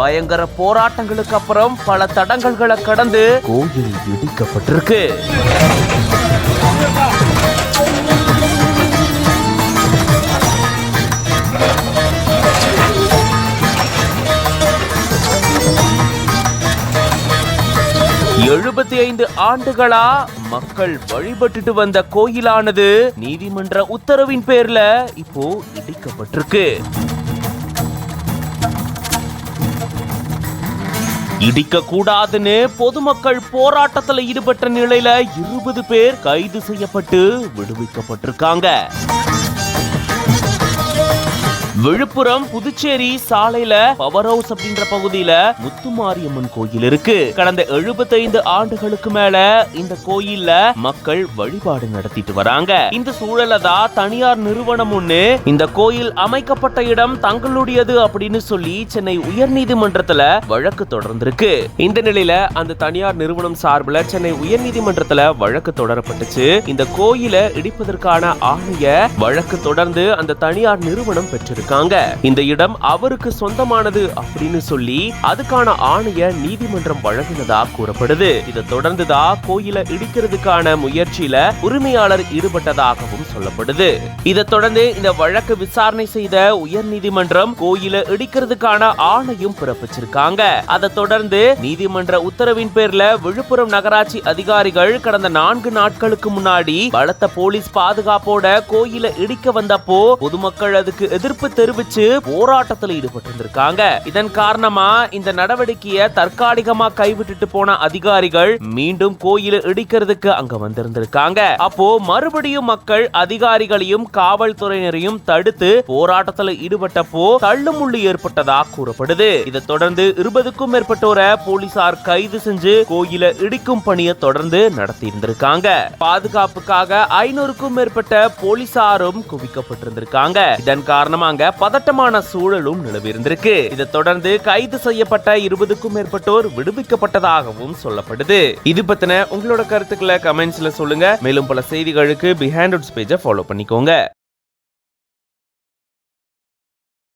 பயங்கர போராட்டங்களுக்கு அப்புறம் பல தடங்கல்களை கடந்து கோயில் இடிக்கப்பட்டிருக்கு. ஆண்டுகளா மக்கள் வழிபட்டுட்டு வந்த கோயிலானது நீதிமன்ற உத்தரவின் பேர்ல இப்போ இடிக்கப்பட்டிருக்கு. இடிக்க கூடாதுன்னு பொதுமக்கள் போராட்டத்தில் ஈடுபட்ட நிலையில 20 பேர் கைது செய்யப்பட்டு விடுவிக்கப்பட்டிருக்காங்க. விழுப்புரம் புதுச்சேரி சாலையில பவர் ஹவுஸ் அப்படின்ற பகுதியில முத்துமாரியம்மன் கோயில் இருக்கு. கடந்த 75 ஆண்டுகளுக்கு மேல இந்த கோயில்ல மக்கள் வழிபாடு நடத்திட்டு வராங்க. இந்த சூழல தான் தனியார் நிறுவனம் ஒண்ணு இந்த கோயில் அமைக்கப்பட்ட இடம் தங்களுடையது அப்படின்னு சொல்லி சென்னை உயர்நீதிமன்றத்துல வழக்கு தொடர்ந்திருக்கு. இந்த நிலையில அந்த தனியார் நிறுவனம் சார்பில் சென்னை உயர்நீதிமன்றத்துல வழக்கு தொடரப்பட்டுச்சு. இந்த கோயிலை இடிப்பதற்கான ஆணைய வழக்கு தொடர்ந்து அந்த தனியார் நிறுவனம் பெற்றிருக்கு. இந்த இடம் அவருக்கு சொந்தமானது அப்படின்னு சொல்லி அதுக்கான ஆணைய நீதிமன்றம் வழங்கினதா கூறப்படுது. இதை தொடர்ந்துதான் கோயிலை இடிக்கிறதுக்கான முயற்சியில உரிமையாளர் ஈடுபட்டதாகவும் சொல்லப்படுது. இதை தொடர்ந்து இந்த வழக்கு விசாரணை செய்த உயர் நீதிமன்றம் கோயிலை இடிக்கிறதுக்கான ஆணையும் பிறப்பிச்சிருக்காங்க. அதை தொடர்ந்து நீதிமன்ற உத்தரவின் பேர்ல விழுப்புரம் நகராட்சி அதிகாரிகள் கடந்த 4 நாட்களுக்கு முன்னாடி பலத்த போலீஸ் பாதுகாப்போட கோயிலை இடிக்க வந்தப்போ பொதுமக்கள் அதுக்கு எதிர்ப்பு தெரிவிச்சு போராட்டத்தில் ஈடுபட்டிருக்காங்க. இதன் காரணமா இந்த நடவடிக்கையை தற்காலிகமா கைவிட்டுட்டு போன அதிகாரிகள் மீண்டும் கோயிலை இடிக்கிறதுக்கு அங்க வந்திருந்திருக்காங்க. அப்போ மறுபடியும் மக்கள் அதிகாரிகளையும் காவல்துறையினரையும் தடுத்து போராட்டத்தில் ஈடுபட்டப்போ தள்ளுமுள்ளு ஏற்பட்டதா கூறப்படுது. இதை தொடர்ந்து 20க்கும் மேற்பட்டோரை போலீசார் கைது செஞ்சு கோயிலை இடிக்கும் பணியை தொடர்ந்து நடத்தி இருந்திருக்காங்க. பாதுகாப்புக்காக 500க்கும் மேற்பட்ட போலீசாரும் குவிக்கப்பட்டிருந்திருக்காங்க. இதன் காரணமாக பதட்டமான சூழலும் நிலவிருந்திருக்கு. இதை தொடர்ந்து கைது செய்யப்பட்ட 20க்கும் மேற்பட்டோர் விடுவிக்கப்பட்டதாகவும் சொல்லப்படுது. இது பத்தின உங்களோட கருத்துக்களை கமெண்ட்ஸ்ல சொல்லுங்க. மேலும் பல செய்திகளுக்கு பிஹைண்ட் பேஜை ஃபாலோ பண்ணிக்கோங்க.